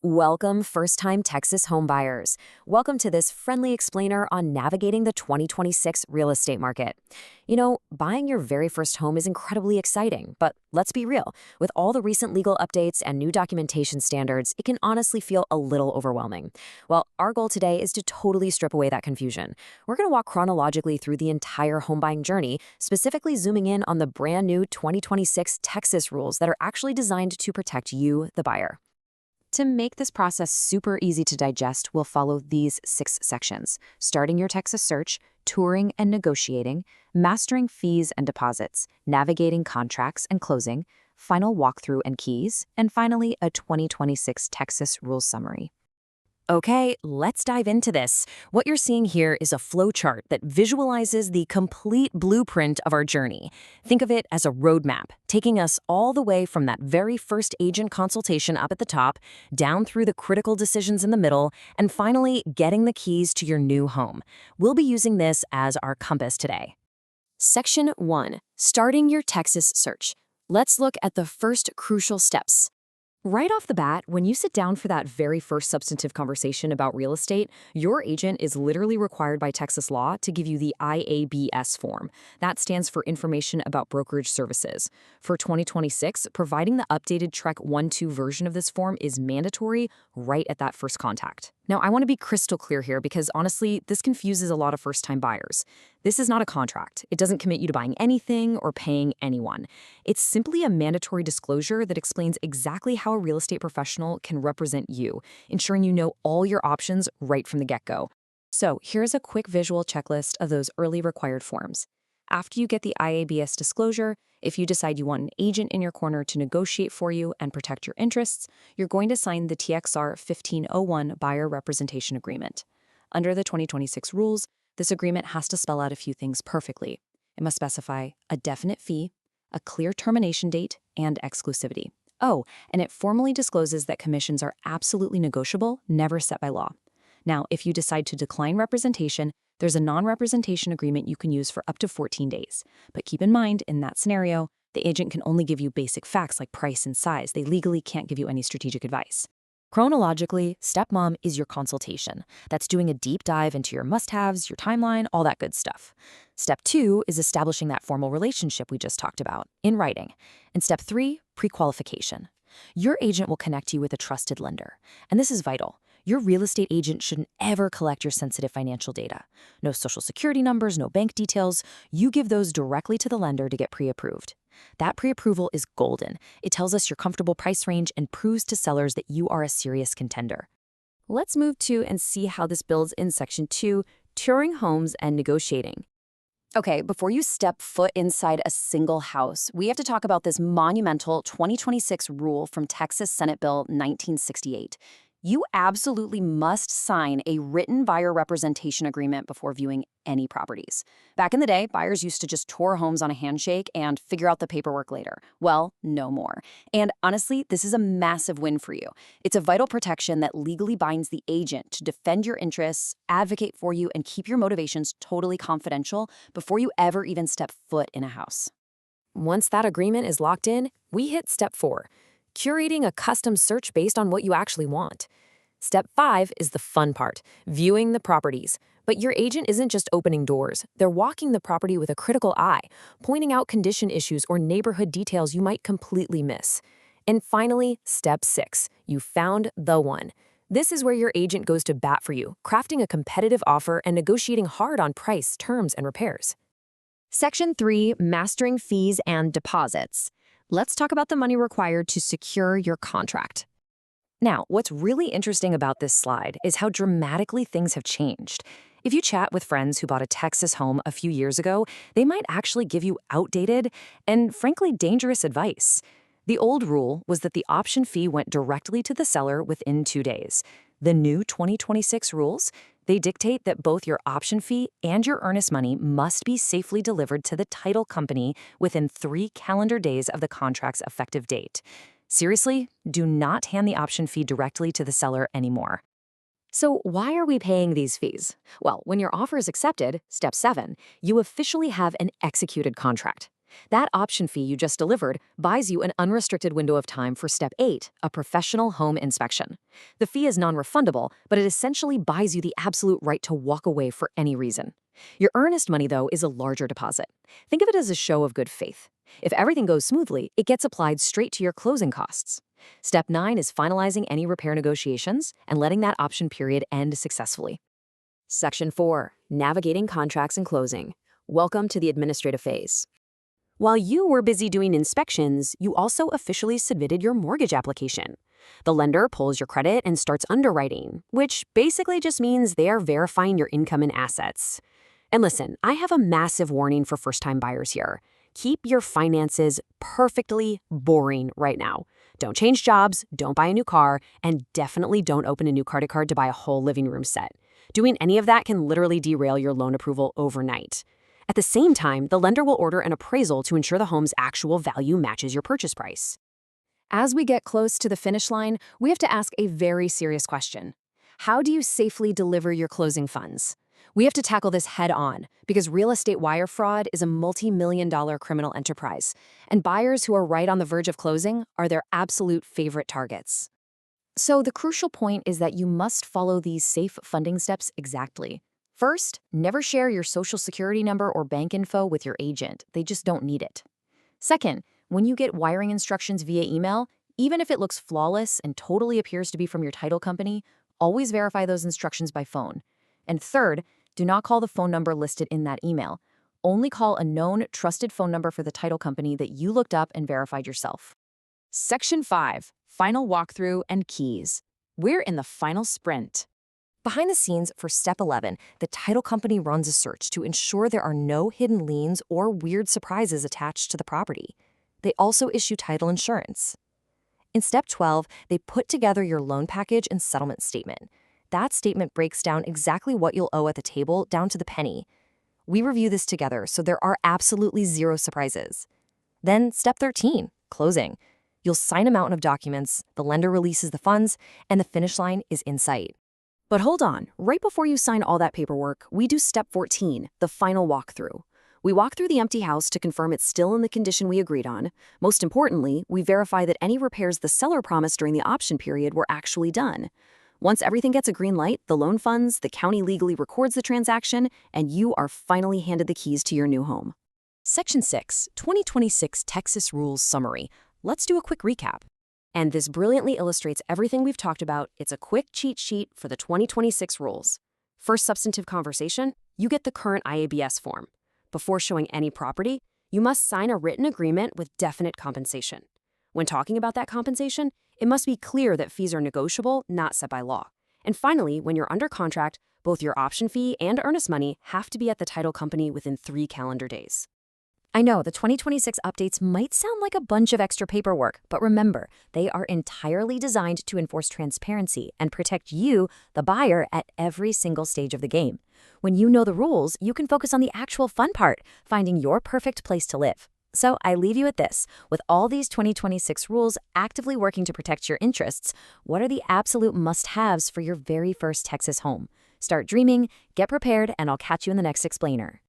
Welcome, first-time Texas homebuyers. Welcome to this friendly explainer on navigating the 2026 real estate market. Buying your very first home is incredibly exciting, but let's be real. With all the recent legal updates and new documentation standards, it can honestly feel a little overwhelming. Well, our goal today is to totally strip away that confusion. We're going to walk chronologically through the entire home buying journey, specifically zooming in on the brand new 2026 Texas rules that are actually designed to protect you, the buyer. To make this process super easy to digest, we'll follow these 6 sections: starting your Texas search, touring and negotiating, mastering fees and deposits, navigating contracts and closing, final walkthrough and keys, and finally, a 2026 Texas rules summary. Okay, let's dive into this. What you're seeing here is a flowchart that visualizes the complete blueprint of our journey. Think of it as a roadmap, taking us all the way from that very first agent consultation up at the top, down through the critical decisions in the middle, and finally getting the keys to your new home. We'll be using this as our compass today. Section 1. Starting your Texas search. Let's look at the first crucial steps. Right off the bat, when you sit down for that very first substantive conversation about real estate, your agent is literally required by Texas law to give you the IABS form. That stands for Information About Brokerage Services. For 2026, providing the updated Trek 1.2 version of this form is mandatory right at that first contact. Now, I want to be crystal clear here because honestly, this confuses a lot of first-time buyers. This is not a contract. It doesn't commit you to buying anything or paying anyone. It's simply a mandatory disclosure that explains exactly how a real estate professional can represent you, ensuring you know all your options right from the get-go. So here's a quick visual checklist of those early required forms. After you get the IABS disclosure, if you decide you want an agent in your corner to negotiate for you and protect your interests, you're going to sign the TXR 1501 Buyer Representation Agreement. Under the 2026 rules, this agreement has to spell out a few things perfectly. It must specify a definite fee, a clear termination date, and exclusivity. Oh, and it formally discloses that commissions are absolutely negotiable, never set by law. Now, if you decide to decline representation, there's a non-representation agreement you can use for up to 14 days. But keep in mind, in that scenario, the agent can only give you basic facts like price and size. They legally can't give you any strategic advice. Chronologically, Step Mom is your consultation. That's doing a deep dive into your must-haves, your timeline, all that good stuff. Step 2 is establishing that formal relationship we just talked about, in writing. And Step 3, pre-qualification. Your agent will connect you with a trusted lender. And this is vital. Your real estate agent shouldn't ever collect your sensitive financial data. No social security numbers, no bank details. You give those directly to the lender to get pre-approved. That pre-approval is golden. It tells us your comfortable price range and proves to sellers that you are a serious contender. Let's move to and see how this builds in Section 2, touring homes and negotiating. Okay, before you step foot inside a single house, we have to talk about this monumental 2026 rule from Texas Senate Bill 1968. You absolutely must sign a written buyer representation agreement before viewing any properties. Back in the day, buyers used to just tour homes on a handshake and figure out the paperwork later. Well, no more. And honestly, this is a massive win for you. It's a vital protection that legally binds the agent to defend your interests, advocate for you, and keep your motivations totally confidential before you ever even step foot in a house. Once that agreement is locked in, we hit Step 4. Curating a custom search based on what you actually want. Step 5 is the fun part, viewing the properties. But your agent isn't just opening doors. They're walking the property with a critical eye, pointing out condition issues or neighborhood details you might completely miss. And finally, Step 6, you found the one. This is where your agent goes to bat for you, crafting a competitive offer and negotiating hard on price, terms, and repairs. Section 3, mastering fees and deposits. Let's talk about the money required to secure your contract. Now, what's really interesting about this slide is how dramatically things have changed. If you chat with friends who bought a Texas home a few years ago, they might actually give you outdated and, frankly, dangerous advice. The old rule was that the option fee went directly to the seller within 2 days. The new 2026 rules, they dictate that both your option fee and your earnest money must be safely delivered to the title company within 3 calendar days of the contract's effective date. Seriously, do not hand the option fee directly to the seller anymore. So why are we paying these fees? Well, when your offer is accepted, Step 7, you officially have an executed contract. That option fee you just delivered buys you an unrestricted window of time for Step 8, a professional home inspection. The fee is non-refundable, but it essentially buys you the absolute right to walk away for any reason. Your earnest money, though, is a larger deposit. Think of it as a show of good faith. If everything goes smoothly, it gets applied straight to your closing costs. Step 9 is finalizing any repair negotiations and letting that option period end successfully. Section 4. Navigating contracts and closing. Welcome to the administrative phase. While you were busy doing inspections, you also officially submitted your mortgage application. The lender pulls your credit and starts underwriting, which basically just means they are verifying your income and assets. And listen, I have a massive warning for first-time buyers here. Keep your finances perfectly boring right now. Don't change jobs, don't buy a new car, and definitely don't open a new credit card to buy a whole living room set. Doing any of that can literally derail your loan approval overnight. At the same time, the lender will order an appraisal to ensure the home's actual value matches your purchase price. As we get close to the finish line, we have to ask a very serious question. How do you safely deliver your closing funds? We have to tackle this head-on because real estate wire fraud is a multi-million-dollar criminal enterprise, and buyers who are right on the verge of closing are their absolute favorite targets. So the crucial point is that you must follow these safe funding steps exactly. First, never share your social security number or bank info with your agent. They just don't need it. Second, when you get wiring instructions via email, even if it looks flawless and totally appears to be from your title company, always verify those instructions by phone. And third, do not call the phone number listed in that email. Only call a known, trusted phone number for the title company that you looked up and verified yourself. Section 5. Final walkthrough and keys. We're in the final sprint. Behind the scenes for Step 11, the title company runs a search to ensure there are no hidden liens or weird surprises attached to the property. They also issue title insurance. In Step 12, they put together your loan package and settlement statement. That statement breaks down exactly what you'll owe at the table down to the penny. We review this together so there are absolutely zero surprises. Then Step 13, closing. You'll sign a mountain of documents, the lender releases the funds, and the finish line is in sight. But hold on, right before you sign all that paperwork, we do Step 14, the final walkthrough. We walk through the empty house to confirm it's still in the condition we agreed on. Most importantly, we verify that any repairs the seller promised during the option period were actually done. Once everything gets a green light, the loan funds, the county legally records the transaction, and you are finally handed the keys to your new home. Section 6, 2026 Texas Rules Summary. Let's do a quick recap. And this brilliantly illustrates everything we've talked about. It's a quick cheat sheet for the 2026 rules. First substantive conversation, you get the current IABS form. Before showing any property, you must sign a written agreement with definite compensation. When talking about that compensation, it must be clear that fees are negotiable, not set by law. And finally, when you're under contract, both your option fee and earnest money have to be at the title company within 3 calendar days. I know the 2026 updates might sound like a bunch of extra paperwork, but remember, they are entirely designed to enforce transparency and protect you, the buyer, at every single stage of the game. When you know the rules, you can focus on the actual fun part, finding your perfect place to live. So I leave you with this. With all these 2026 rules actively working to protect your interests, what are the absolute must-haves for your very first Texas home? Start dreaming, get prepared, and I'll catch you in the next explainer.